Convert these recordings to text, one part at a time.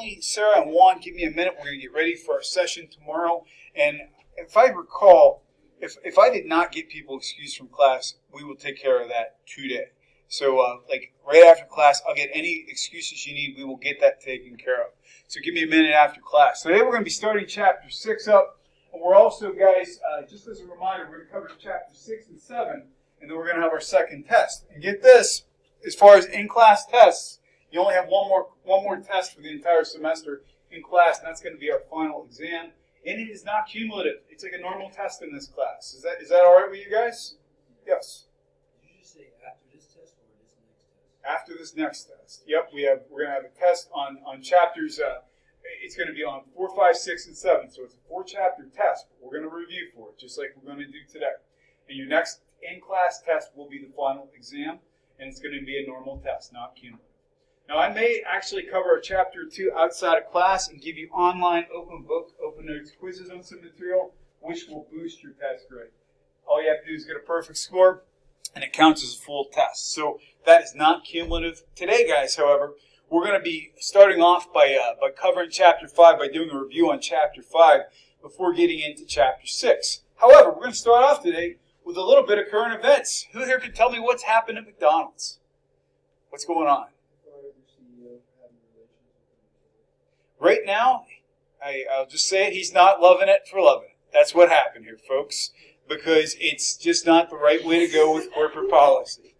Molly, Sarah, and Juan, give me a minute. We're going to get ready for our session tomorrow. And if I recall, if I did not get people excused from class, we will take care of that today. So, like right after class, I'll get any excuses you need. We will get that taken care of. So give me a minute after class. Today we're going to be starting Chapter 6 up. And we're also, guys, just as a reminder, we're going to cover Chapter 6 and 7. And then we're going to have our second test. And get this, as far as in-class tests, you only have one more test for the entire semester in class, and that's going to be our final exam. And it is not cumulative. It's like a normal test in this class. Is that all right with you guys? Yes. Did you just say after this test or this next test? After this next test. Yep, we're going to have a test on chapters. It's going to be on 4, 5, 6, and 7. So it's a 4-chapter test, but we're going to review for it, just like we're going to do today. And your next in-class test will be the final exam, and it's going to be a normal test, not cumulative. Now, I may actually cover a chapter or two outside of class and give you online open book, open notes quizzes on some material, which will boost your test grade. All you have to do is get a perfect score, and it counts as a full test. So that is not cumulative. Today, guys, however, we're going to be starting off by covering Chapter 5, by doing a review on Chapter 5 before getting into Chapter 6. However, we're going to start off today with a little bit of current events. Who here can tell me what's happened at McDonald's? What's going on? Right now, I'll just say it, he's not loving it for loving it. That's what happened here, folks, because it's just not the right way to go with corporate policy.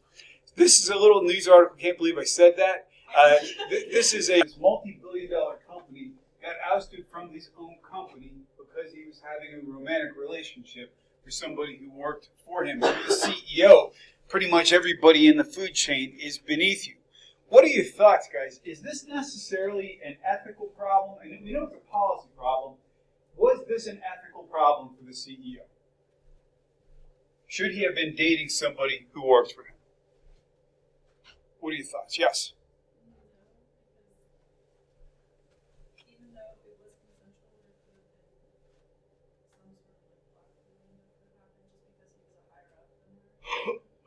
This is a little news article. Can't believe I said that. This is a multi-billion-dollar company got ousted from his own company because he was having a romantic relationship with somebody who worked for him. The CEO, pretty much everybody in the food chain is beneath you. What are your thoughts, guys? Is this necessarily an ethical problem? And we know it's a policy problem. Was this an ethical problem for the CEO? Should he have been dating somebody who works for him? What are your thoughts? Yes? Even though it was consensual, there could have been some sort of blackmailing that could have happened just because he was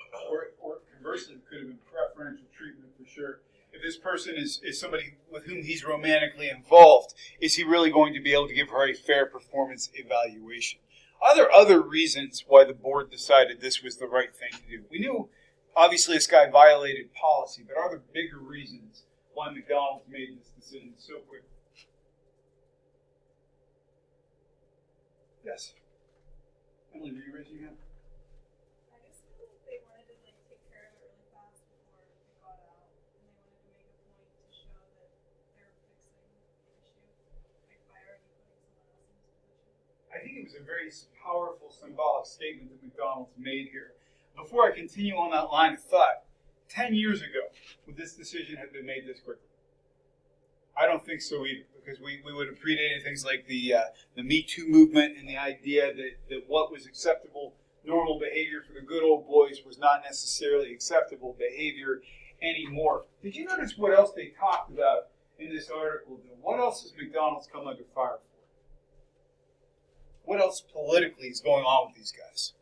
a higher up than her. Or conversely, it could have been preferential treatment for sure. If this person is somebody with whom he's romantically involved, is he really going to be able to give her a fair performance evaluation? Are there other reasons why the board decided this was the right thing to do? We knew, obviously, this guy violated policy, but are there bigger reasons why McDonald's made this decision so quickly? Yes? Emily, were you raising your hand? I just feel like they wanted to take care of it really fast before it got out, and they wanted to make a point to show that they're fixing the issue, like by already putting someone else in this position. I think it was a very powerful symbolic statement that McDonald's made here. Before I continue on that line of thought, 10 years ago, would this decision have been made this quickly? I don't think so either, because we would have predated things like the Me Too movement and the idea that what was acceptable, normal behavior for the good old boys was not necessarily acceptable behavior anymore. Did you notice what else they talked about in this article? What else has McDonald's come under fire for? What else politically is going on with these guys?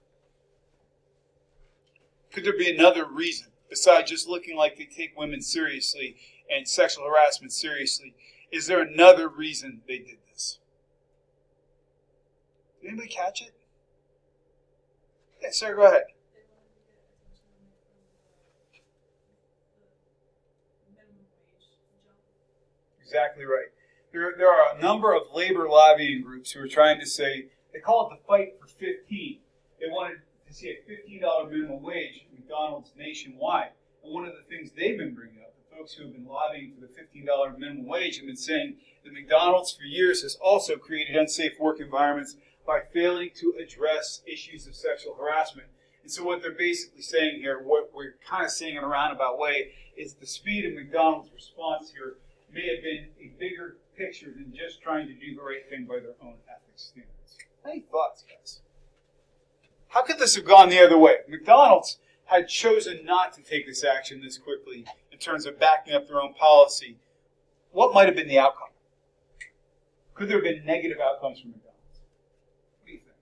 Could there be another reason, besides just looking like they take women seriously and sexual harassment seriously? Is there another reason they did this? Did anybody catch it? Yeah, Sarah, go ahead. They wanted to get attention from the minimum wage jump. Exactly right. There are a number of labor lobbying groups who are trying to say, they call it the fight for 15. They wanted to see a $15 minimum wage at McDonald's nationwide. And one of the things they've been bringing up, the folks who have been lobbying for the $15 minimum wage have been saying that McDonald's for years has also created unsafe work environments by failing to address issues of sexual harassment. And so what they're basically saying here, what we're kind of saying in a roundabout way, is the speed of McDonald's response here may have been a bigger picture than just trying to do the right thing by their own ethics standards. Any thoughts, guys? How could this have gone the other way? McDonald's had chosen not to take this action this quickly in terms of backing up their own policy. What might have been the outcome? Could there have been negative outcomes for McDonald's? What do you think?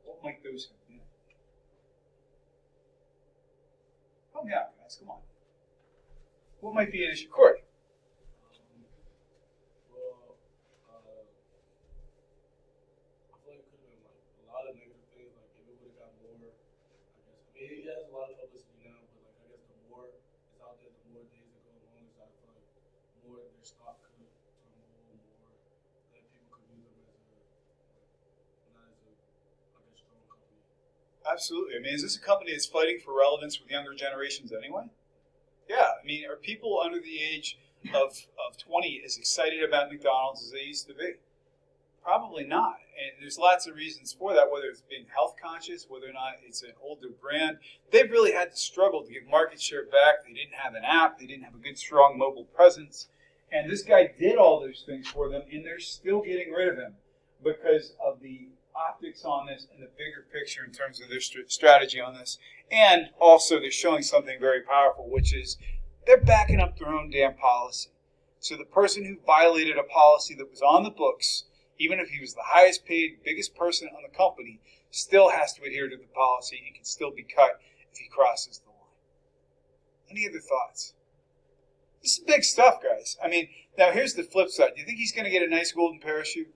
What might those have been? Help me out, guys. Come on. What might be an issue? Corey? Absolutely. I mean, is this a company that's fighting for relevance with younger generations anyway? Yeah. I mean, are people under the age of 20 as excited about McDonald's as they used to be? Probably not. And there's lots of reasons for that, whether it's being health conscious, whether or not it's an older brand. They've really had to struggle to get market share back. They didn't have an app. They didn't have a good, strong mobile presence. And this guy did all those things for them, and they're still getting rid of him because of the optics on this and the bigger picture in terms of their strategy on this. And also they're showing something very powerful, which is they're backing up their own damn policy. So the person who violated a policy that was on the books, even if he was the highest paid, biggest person on the company, still has to adhere to the policy and can still be cut if he crosses the line. Any other thoughts? This is big stuff, guys. I mean, now here's the flip side. Do you think he's going to get a nice golden parachute?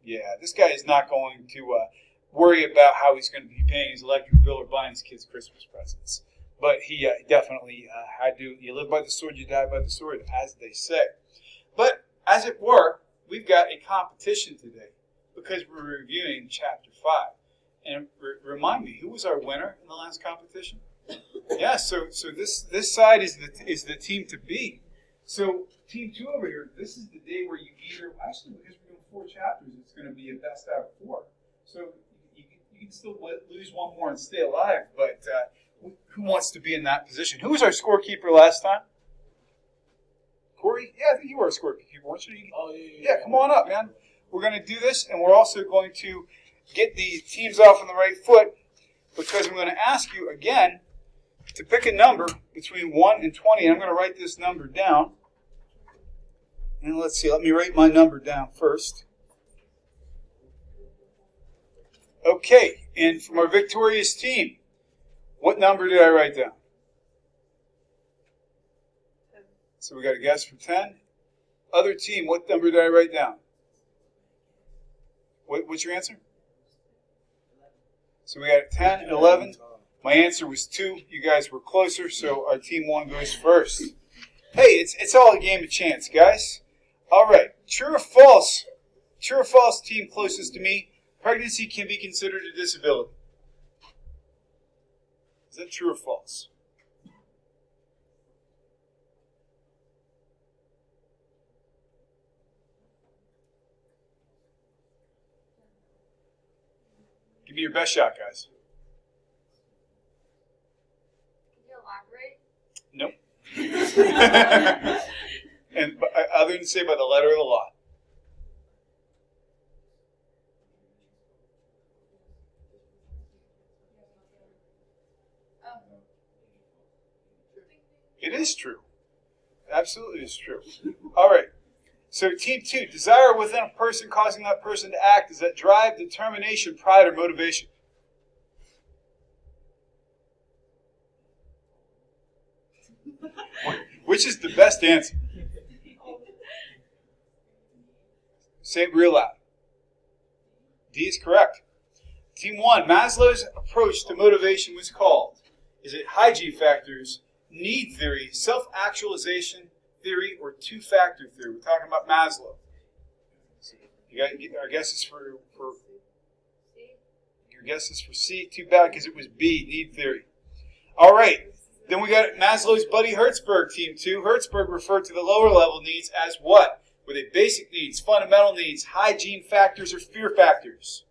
Yeah, this guy is not going to worry about how he's going to be paying his electric bill or buying his kids Christmas presents. But he definitely had to, you live by the sword, you die by the sword, as they say. But, as it were, we've got a competition today because we're reviewing Chapter 5. And remind me, who was our winner in the last competition? Yeah, so this side is the team to beat. So Team 2 over here, this is the day where you either, actually because we're doing 4 chapters, it's going to be a best out of 4. So you can still lose one more and stay alive, but who wants to be in that position? Who was our scorekeeper last time? Corey? Yeah, I think you were a scorekeeper, weren't you? Oh, yeah. Yeah, come on up, man. We're going to do this, and we're also going to get the teams off on the right foot because I'm going to ask you again to pick a number between 1 and 20. I'm going to write this number down. And let's see, let me write my number down first. Okay, and from our victorious team, what number did I write down? 10. So we got a guess for 10. Other team, what number did I write down? What's your answer? So we got 10 and 11. My answer was 2. You guys were closer, so our team 1 goes first. Hey, it's all a game of chance, guys. All right, true or false? True or false, team closest to me, pregnancy can be considered a disability. Is that true or false? Give me your best shot, guys. Can you elaborate? Nope. And other than say by the letter of the law. It is true. Absolutely is true. All right. So team 2, desire within a person causing that person to act. Is that drive, determination, pride, or motivation? Which is the best answer? Say it real loud. D is correct. Team 1, Maslow's approach to motivation was called. Is it hygiene factors, need theory, self-actualization theory, or two-factor theory? We're talking about Maslow. You got our guesses for your guesses for C. Too bad because it was B, need theory. All right. Then we got Maslow's buddy Hertzberg, team 2. Hertzberg referred to the lower level needs as what? Were they basic needs, fundamental needs, hygiene factors, or fear factors?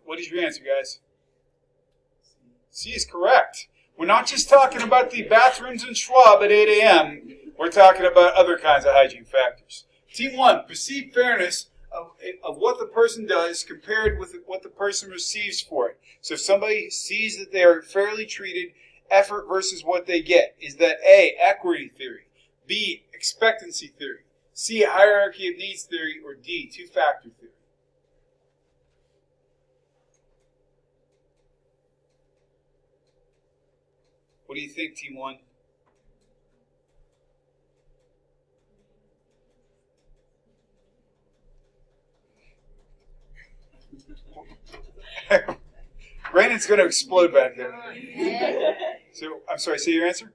What is your answer, guys? C is correct. We're not just talking about the bathrooms in Schwab at 8 a.m. We're talking about other kinds of hygiene factors. Team 1, perceived fairness of what the person does compared with what the person receives for it. So if somebody sees that they are fairly treated, effort versus what they get. Is that A, equity theory, B, expectancy theory, C, hierarchy of needs theory, or D, two-factor theory? What do you think, Team 1? Brandon's going to explode back there. So, I'm sorry, say your answer?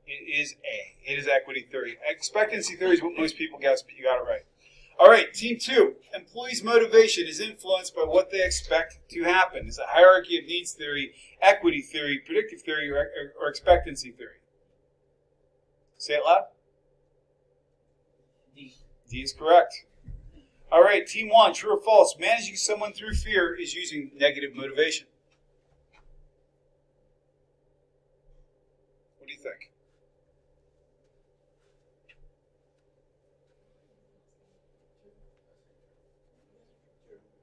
It is A. It is equity theory. Expectancy theory is what most people guess, but you got it right. All right, team 2. Employees' motivation is influenced by what they expect to happen. Is it hierarchy of needs theory, equity theory, predictive theory, or expectancy theory? Say it loud. D. D is correct. All right, team 1. True or false? Managing someone through fear is using negative motivation. What do you think?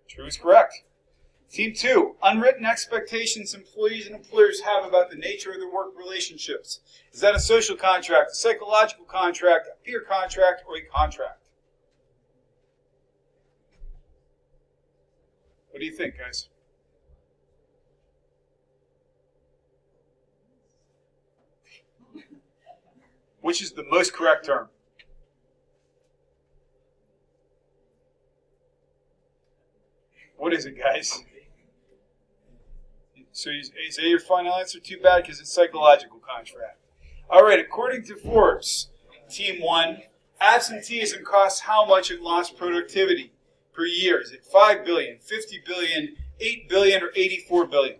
True is correct. Team 2, unwritten expectations employees and employers have about the nature of their work relationships. Is that a social contract, a psychological contract, a peer contract, or a contract? What do you think, guys? Which is the most correct term? What is it, guys? So is that your final answer? Too bad, because it's psychological contract. All right, according to Forbes, Team 1, absenteeism costs how much in lost productivity per year? Is it 5 billion, 50 billion, 8 billion, or 84 billion?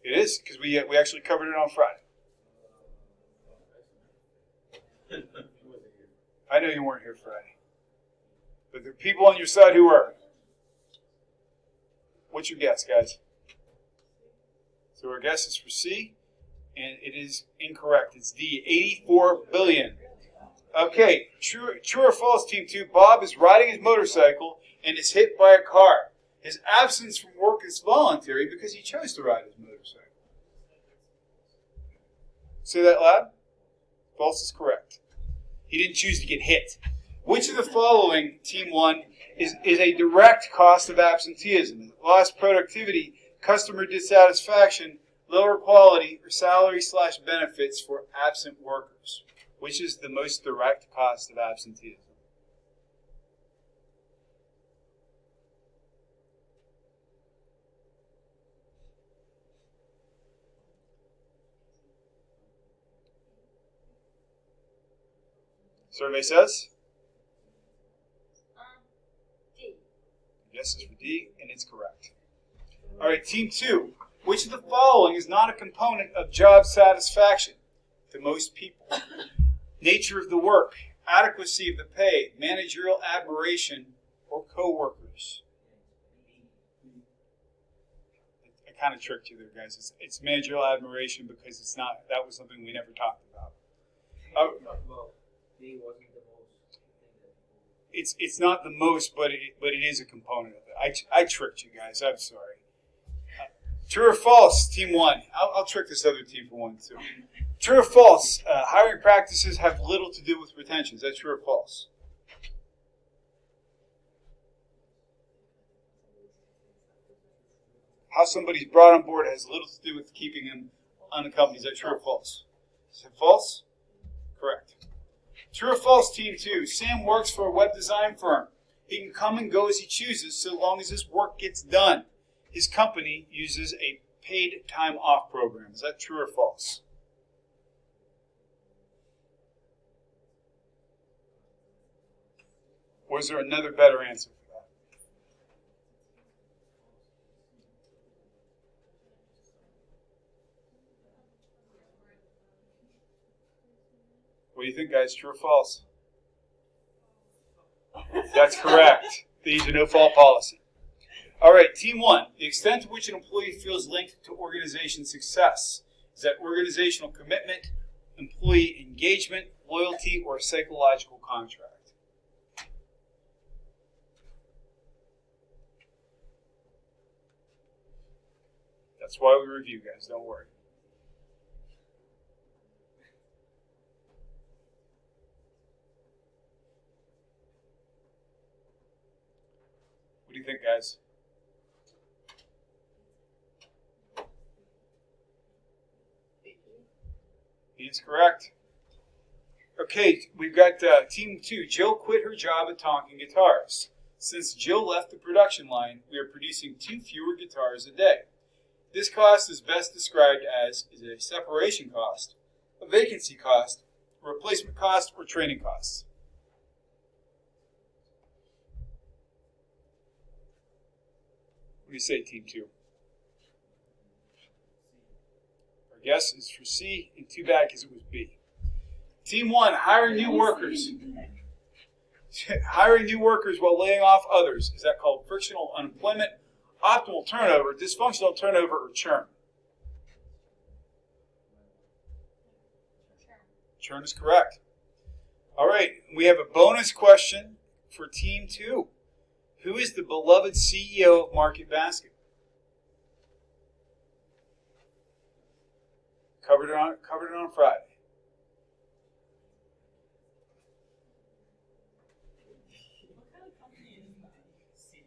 It is, because we actually covered it on Friday. I know you weren't here Friday. But there are people on your side who are. What's your guess, guys? So our guess is for C, and it is incorrect. It's D, 84 billion. Okay, true or false, Team 2, Bob is riding his motorcycle and is hit by a car. His absence from work is voluntary because he chose to ride his motorcycle. Say that loud. False is correct. He didn't choose to get hit. Which of the following, Team 1, is a direct cost of absenteeism? Lost productivity, customer dissatisfaction, lower quality, or salary/benefits for absent workers? Which is the most direct cost of absenteeism? Survey says? D. Yes is for D, and it's correct. All right, Team 2. Which of the following is not a component of job satisfaction to most people? Nature of the work, adequacy of the pay, managerial admiration, or coworkers? I kind of tricked you there, guys. It's managerial admiration because it's not. That was something we never talked about. D wasn't the most. It's not the most, but it is a component of it. I tricked you guys. I'm sorry. True or false, Team 1? I'll trick this other team for one too. True or false? Hiring practices have little to do with retention. Is that true or false? How somebody's brought on board has little to do with keeping them on the company. Is that true or false? Is it false? Correct. True or false, Team 2? Sam works for a web design firm. He can come and go as he chooses so long as his work gets done. His company uses a paid time off program. Is that true or false? Or is there another better answer for that? What do you think, guys? True or false? That's correct. They use a no-fault policy. All right, Team 1. The extent to which an employee feels linked to organization success. Is that organizational commitment, employee engagement, loyalty, or a psychological contract? That's why we review, guys. Don't worry. What do you think, guys? He is correct. Okay, we've got team 2. Jill quit her job at Tonkin Guitars. Since Jill left the production line, we are producing 2 fewer guitars a day. This cost is best described as is a separation cost, a vacancy cost, a replacement cost, or training costs. What do you say, team 2? Our guess is for C, and too bad because it was B. Team 1, hiring new workers. Hiring new workers while laying off others. Is that called frictional unemployment, optimal turnover, dysfunctional turnover, or churn? Churn is correct. All right, we have a bonus question for Team 2. Who is the beloved CEO of Market Basket? Covered it on Friday.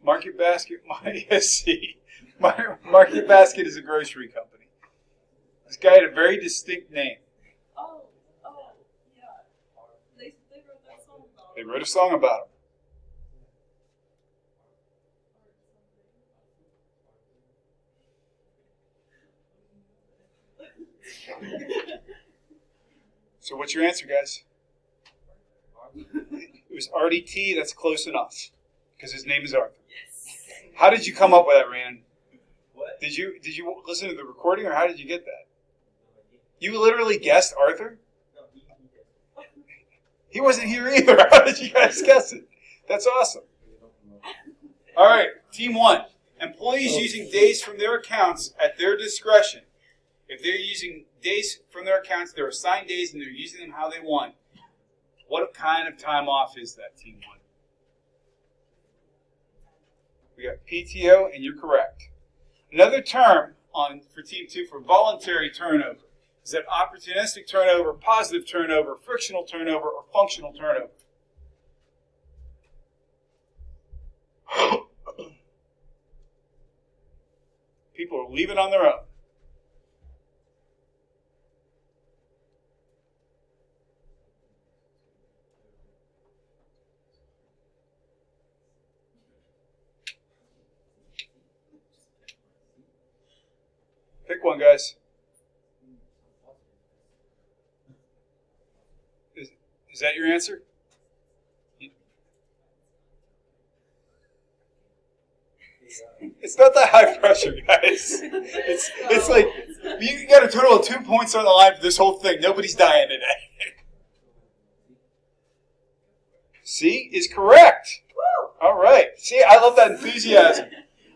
Market Basket, Market Basket is a grocery company. This guy had a very distinct name. Oh, yeah. They wrote that song about They wrote a song about him. So what's your answer, guys? It was RDT. That's close enough because his name is Arthur. How did you come up with that, Rand? What? Did you listen to the recording, or how did you get that? You literally guessed Arthur? No, he did. He wasn't here either. How did you guys guess it? That's awesome. All right, Team 1. Employees using days from their accounts at their discretion. If they're using days from their accounts, they're assigned days and they're using them how they want. What kind of time off is that, Team 1? We got PTO, and you're correct. Another term for Team 2 for voluntary turnover is that opportunistic turnover, positive turnover, frictional turnover, or functional turnover. People are leaving on their own. Pick one, guys. Is that your answer? It's not that high pressure, guys. It's like you got a total of 2 points on the line for this whole thing. Nobody's dying today. C is correct. All right. See, I love that enthusiasm.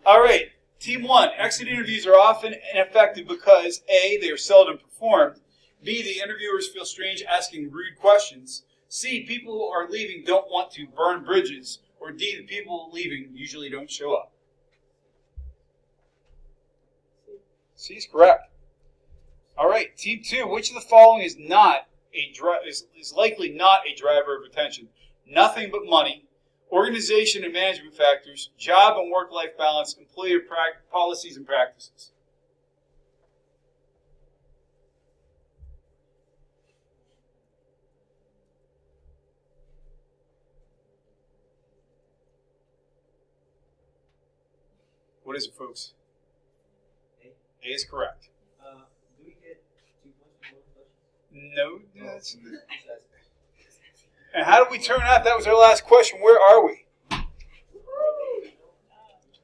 All right. Team 1, exit interviews are often ineffective because A, they are seldom performed, B, the interviewers feel strange asking rude questions, C, people who are leaving don't want to burn bridges, or D, the people leaving usually don't show up. C is correct. All right, Team 2, which of the following is likely not a driver of retention? Nothing but money, organization and management factors, job and work-life balance, employer policies and practices. What is it, folks? A is correct. Do we get 2 points for both questions? No, that's... And how did we turn out? That was our last question. Where are we?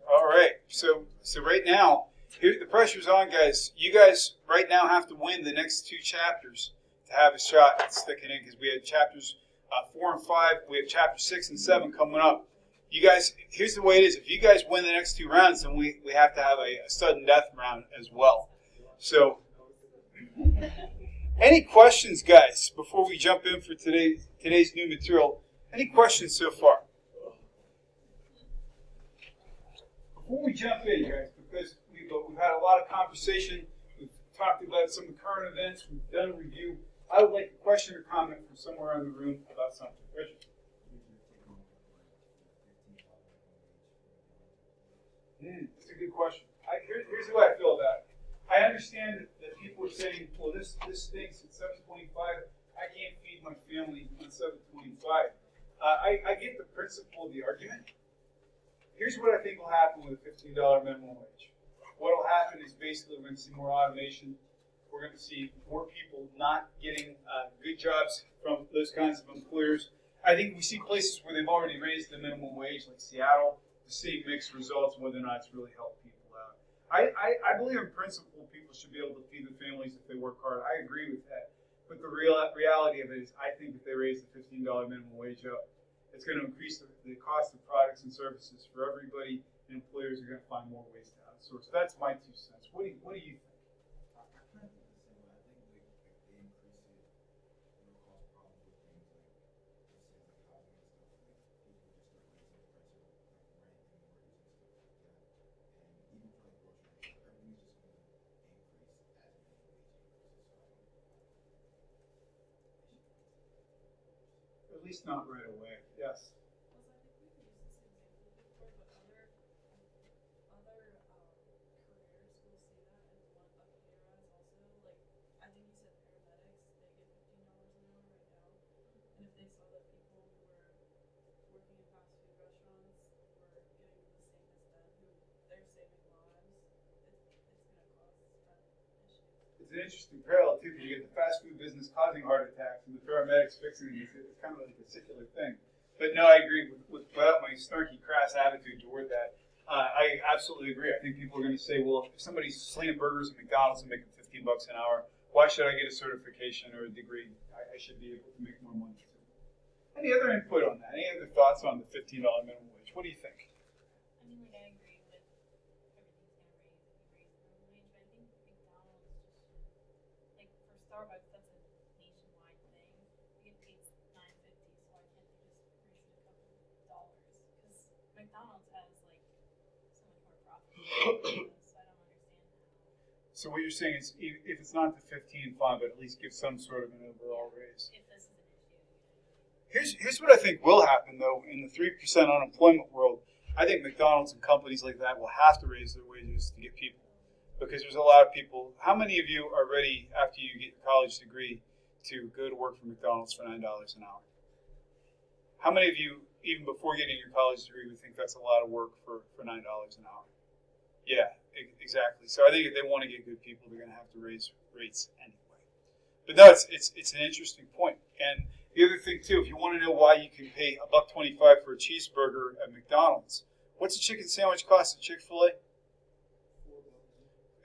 All right. So right now, here, the pressure's on, guys. You guys right now have to win the next 2 chapters to have a shot at sticking in, because we had chapters 4 and 5. We have chapters 6 and 7 coming up. You guys, here's the way it is. If you guys win the next 2 rounds, then we have to have a sudden death round as well. So, any questions, guys, before we jump in for today's new material? Any questions so far? Before we jump in, guys, because we've had a lot of conversation, we've talked about some current events, we've done a review, I would like a question or comment from somewhere in the room about something. Richard? That's a good question. Here's the way I feel about it. I understand that people are saying, well, this stinks at 725. I can't feed my family on $7.25. I get the principle of the argument. Here's what I think will happen with a $15 minimum wage. What will happen is basically we're going to see more automation. We're going to see more people not getting good jobs from those kinds of employers. I think we see places where they've already raised the minimum wage, like Seattle, to see mixed results, whether or not it's really helped people out. I believe in principle people should be able to feed their families if they work hard. I agree with that. But the reality of it is I think if they raise the $15 minimum wage up, it's going to increase the cost of products and services for everybody, and employers are going to find more ways to outsource. That's my 2 cents. What do you think? I kind of think the same way. I think they increase it, cause problems with things like, let's say, like housing and stuff. Like people just start raising the price of like rent and mortgage and stuff like that. And even for like groceries, everything's just going to increase as minimum wage increases. At least not right away. Yes. Also, I think we've used this example before, but other careers will see that and want a pay rise also. Like, I think you said paramedics, they get $15 an hour right now. And if they saw that people who were working in fast food restaurants were getting the same as them, who they're saving lives, it's going to cause that issue. It's an interesting parallel, too, because you get the fast food business causing heart attacks and the paramedics fixing it. It's kind of like a circular thing. But no, I agree without my snarky, crass attitude toward that. I absolutely agree. I think people are going to say, well, if somebody's slinging burgers at McDonald's and making $15 an hour, why should I get a certification or a degree? I should be able to make more money, too. Any other input on that? Any other thoughts on the $15 minimum wage? What do you think? I mean, like, I agree with everything's gonna raise the minimum wage, but I think McDonald's just should, like, for Starbucks, that's a nationwide thing. You get paid $9.50, so why can't they just raise it a couple dollars? Because McDonald's has, like, so much more profit than Starbucks, so I don't understand how. So what you're saying is, if it's not the 15, fine, but at least give some sort of an overall raise. If this is an issue, Here's what I think will happen, though, in the 3% unemployment world. I think McDonald's and companies like that will have to raise their wages to get people, because there's a lot of people. How many of you are ready after you get your college degree to go to work for McDonald's for $9 an hour? How many of you, even before getting your college degree, would think that's a lot of work for $9 an hour? Yeah, exactly. So I think if they want to get good people, they're going to have to raise rates anyway. But no, it's an interesting point. And the other thing too, if you want to know why you can pay $1.25 for a cheeseburger at McDonald's, what's a chicken sandwich cost at Chick-fil-A?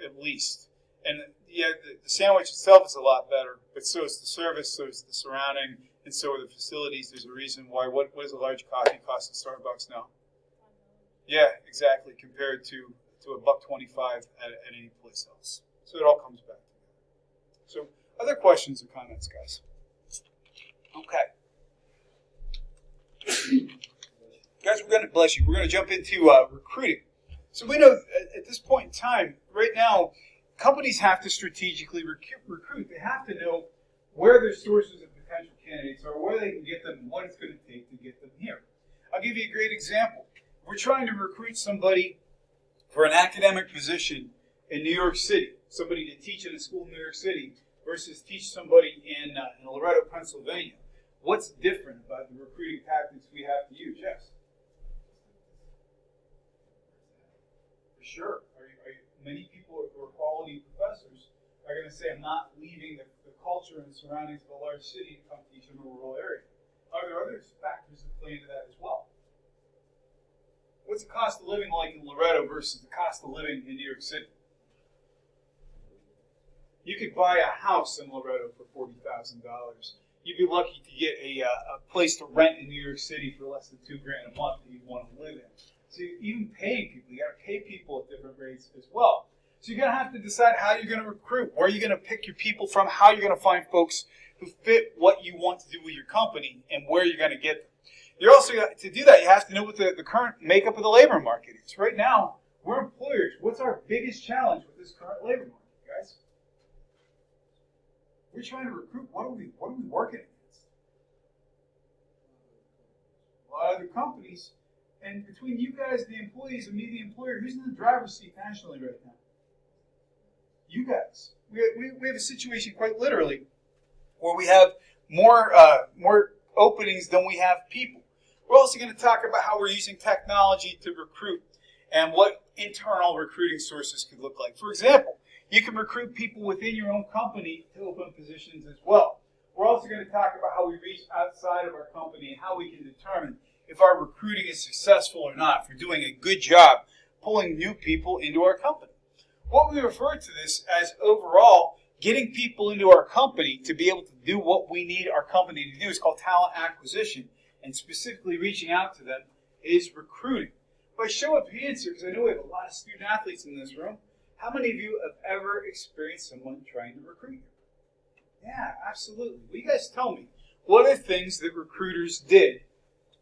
At least. And yeah, the sandwich itself is a lot better, but so is the service, so is the surrounding, and so are the facilities. There's a reason why. What does a large coffee cost at Starbucks now? Yeah, exactly, compared to $1.25 at any place else. So it all comes back together. So other questions or comments, guys? Okay. Guys, we're going to jump into recruiting. So we know at this point in time, right now, companies have to strategically recruit. They have to know where their sources of potential candidates are, where they can get them, and what it's going to take to get them here. I'll give you a great example. We're trying to recruit somebody for an academic position in New York City, somebody to teach in a school in New York City versus teach somebody in Loretto, Pennsylvania. What's different about the recruiting tactics we have to use? Yes? For sure. Many people who are quality professors are going to say, I'm not leaving the culture and the surroundings of a large city to come teach in a rural area. Are there other factors that play into that as well? What's the cost of living like in Loretto versus the cost of living in New York City? You could buy a house in Loretto for $40,000. You'd be lucky to get a place to rent in New York City for less than $2,000 a month that you'd want to live in. So even paying people, you got to pay people at different rates as well. So you're going to have to decide how you're going to recruit, where you're going to pick your people from, how you're going to find folks who fit what you want to do with your company, and where you're going to get them. You're also, to do that, you have to know what the current makeup of the labor market is. Right now, we're employers. What's our biggest challenge with this current labor market, guys? We're trying to recruit. What are we working against? A lot of other companies. And between you guys, the employees, and me, the employer, who's in the driver's seat nationally right now? You guys. We have a situation quite literally where we have more openings than we have people. We're also going to talk about how we're using technology to recruit and what internal recruiting sources could look like. For example, you can recruit people within your own company to open positions as well. We're also going to talk about how we reach outside of our company and how we can determine if our recruiting is successful or not, if we're doing a good job pulling new people into our company. What we refer to this as overall getting people into our company to be able to do what we need our company to do is called talent acquisition, and specifically reaching out to them is recruiting. By show of hands here, because I know we have a lot of student athletes in this room, how many of you have ever experienced someone trying to recruit you? Yeah, absolutely. Will you guys tell me, what are things that recruiters did,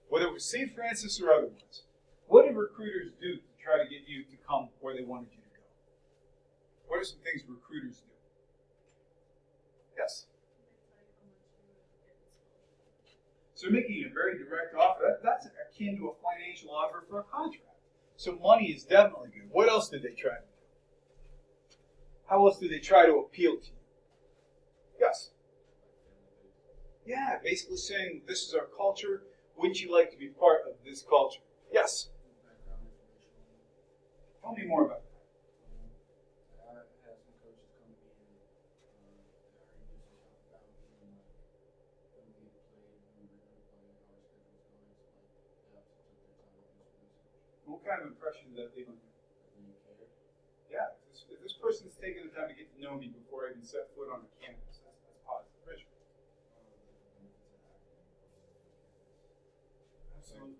whether it was St. Francis or otherwise? What did recruiters do to try to get you to come where they wanted you to go? What are some things recruiters do? Yes? So making a very direct offer, that's akin to a financial offer for a contract. So money is definitely good. What else did they try to do? How else did they try to appeal to you? Yes? Yeah, basically saying, this is our culture. Wouldn't you like to be part of this culture? Yes? Tell me more about that. I had some coaches come to me and they already knew some stuff about me and when we played, when we were going to play, how our schedule was going. So they obviously took their time to do some research. What kind of impression did that leave on you? And you cared. Yeah, if this person's taking the time to get to know me before I even set foot on the campus, that's positive. Richard. Absolutely.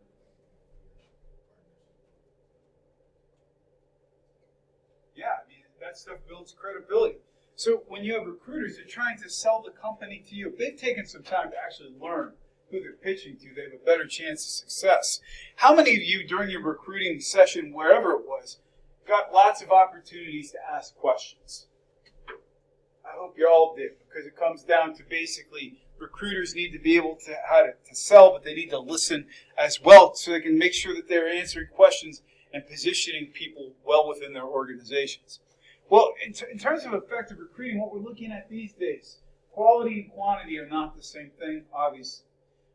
Yeah, I mean, that stuff builds credibility. So when you have recruiters, they're trying to sell the company to you. If they've taken some time to actually learn who they're pitching to, they have a better chance of success. How many of you during your recruiting session, wherever it was, got lots of opportunities to ask questions? I hope you all did, because it comes down to basically recruiters need to be able to how to sell, but they need to listen as well so they can make sure that they're answering questions and positioning people well within their organizations. Well, in terms of effective recruiting, what we're looking at these days, quality and quantity are not the same thing, obviously.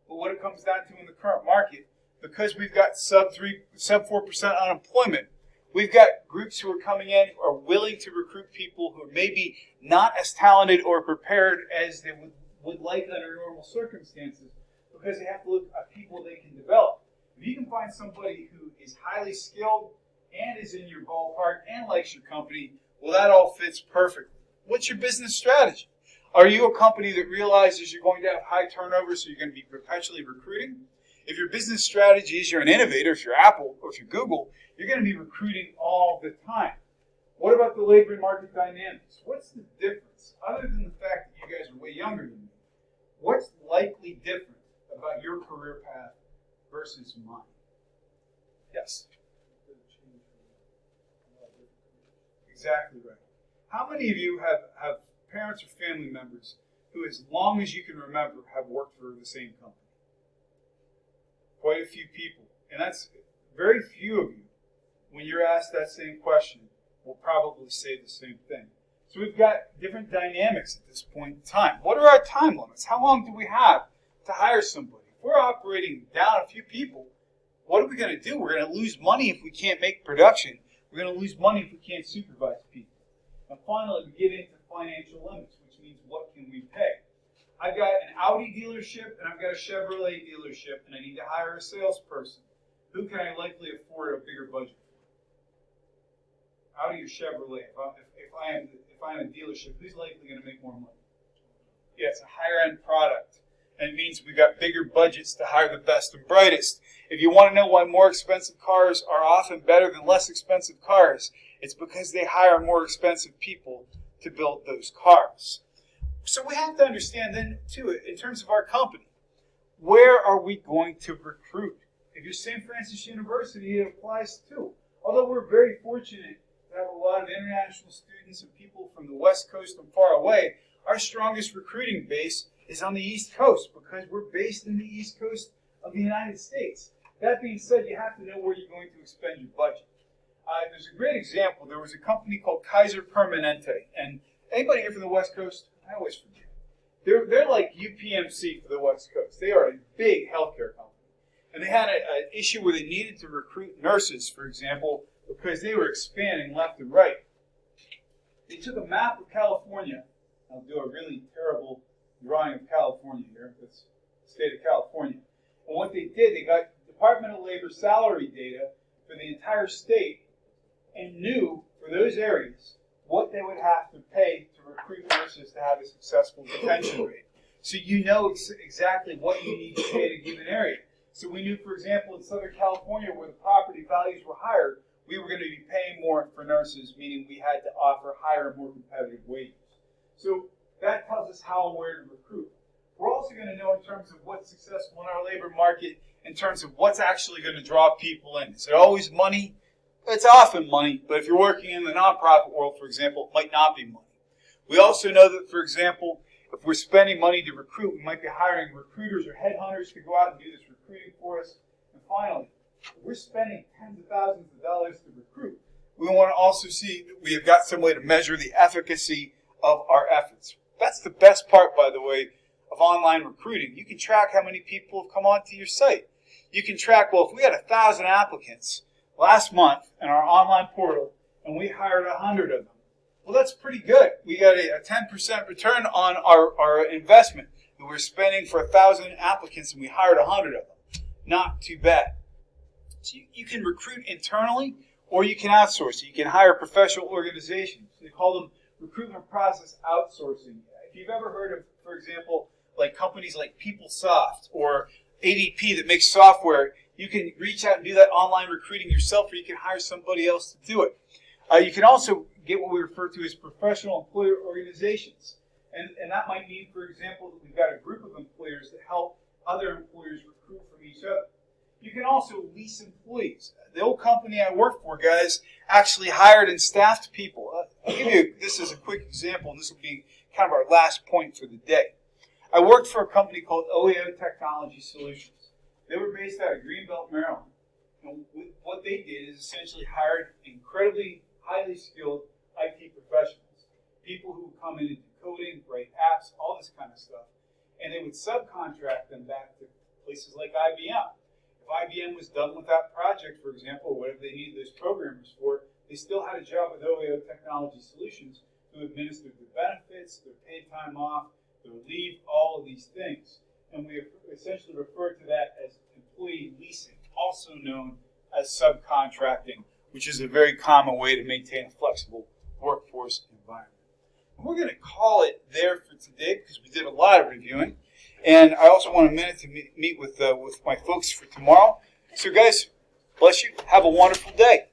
But what it comes down to in the current market, because we've got sub 4% unemployment, we've got groups who are coming in who are willing to recruit people who are maybe not as talented or prepared as they would like under normal circumstances, because they have to look at people they can develop. If you can find somebody who is highly skilled and is in your ballpark and likes your company, well, that all fits perfectly. What's your business strategy? Are you a company that realizes you're going to have high turnover, so you're going to be perpetually recruiting? If your business strategy is you're an innovator, if you're Apple or if you're Google, you're going to be recruiting all the time. What about the labor market dynamics? What's the difference? Other than the fact that you guys are way younger than me, what's likely different about your career path versus mine? Yes? Exactly right. How many of you have parents or family members who, as long as you can remember, have worked for the same company? Quite a few people. And that's very few of you, when you're asked that same question, will probably say the same thing. So we've got different dynamics at this point in time. What are our time limits? How long do we have to hire somebody? If we're operating down a few people, what are we going to do? We're going to lose money if we can't make production. We're going to lose money if we can't supervise people. And finally, we get into financial limits, which means what can we pay? I've got an Audi dealership and I've got a Chevrolet dealership, and I need to hire a salesperson. Who can I likely afford a bigger budget for? Audi or Chevrolet? If I'm a dealership, who's likely going to make more money? Yeah, it's a higher end product, and it means we've got bigger budgets to hire the best and brightest. If you want to know why more expensive cars are often better than less expensive cars, it's because they hire more expensive people to build those cars. So we have to understand then, too, in terms of our company, where are we going to recruit? If you're St. Francis University, it applies too. Although we're very fortunate to have a lot of international students and people from the West Coast and far away, our strongest recruiting base is on the East Coast because we're based in the East Coast of the United States. That being said, you have to know where you're going to expend your budget. There's a great example. There was a company called Kaiser Permanente. And anybody here from the West Coast? I always forget. They're like UPMC for the West Coast. They are a big healthcare company. And they had an issue where they needed to recruit nurses, for example, because they were expanding left and right. They took a map of California. I'll do a really terrible drawing of California here. That's the state of California. And what they did, they got Department of Labor salary data for the entire state and knew for those areas what they would have to pay to recruit nurses to have a successful retention rate. So you know exactly what you need to pay in a given area. So we knew, for example, in Southern California, where the property values were higher, we were going to be paying more for nurses, meaning we had to offer higher and more competitive wages. So that tells us how and where to recruit. We're also going to know in terms of what's successful in our labor market, in terms of what's actually going to draw people in. Is it always money? It's often money, but if you're working in the nonprofit world, for example, it might not be money. We also know that, for example, if we're spending money to recruit, we might be hiring recruiters or headhunters to go out and do this recruiting for us. And finally, if we're spending tens of thousands of dollars to recruit, we want to also see that we have got some way to measure the efficacy of our efforts. That's the best part, by the way, of online recruiting. You can track how many people have come onto your site. You can track, well, if we had 1,000 applicants last month in our online portal and we hired 100 of them, well, that's pretty good. We got a 10% return on our investment that we're spending for 1,000 applicants and we hired 100 of them. Not too bad. So you can recruit internally or you can outsource it. You can hire professional organizations. They call them recruitment process outsourcing. If you've ever heard of, for example, like companies like PeopleSoft or ADP that makes software, you can reach out and do that online recruiting yourself, or you can hire somebody else to do it. You can also get what we refer to as professional employer organizations. And that might mean, for example, that we've got a group of employers that help other employers recruit from each other. You can also lease employees. The old company I worked for, guys, actually hired and staffed people. I'll give you this as a quick example, and this will be kind of our last point for the day. I worked for a company called OEO Technology Solutions. They were based out of Greenbelt, Maryland. And what they did is essentially hired incredibly highly skilled IT professionals, people who would come in and do coding, write apps, all this kind of stuff. And they would subcontract them back to places like IBM. If IBM was done with that project, for example, or whatever they needed those programmers for, they still had a job with OEO Technology Solutions who administered the benefits, their paid time off, their leave, all of these things. And we essentially refer to that as employee leasing, also known as subcontracting, which is a very common way to maintain a flexible workforce environment. And we're going to call it there for today because we did a lot of reviewing. And I also want a minute to meet with my folks for tomorrow. So guys, bless you. Have a wonderful day.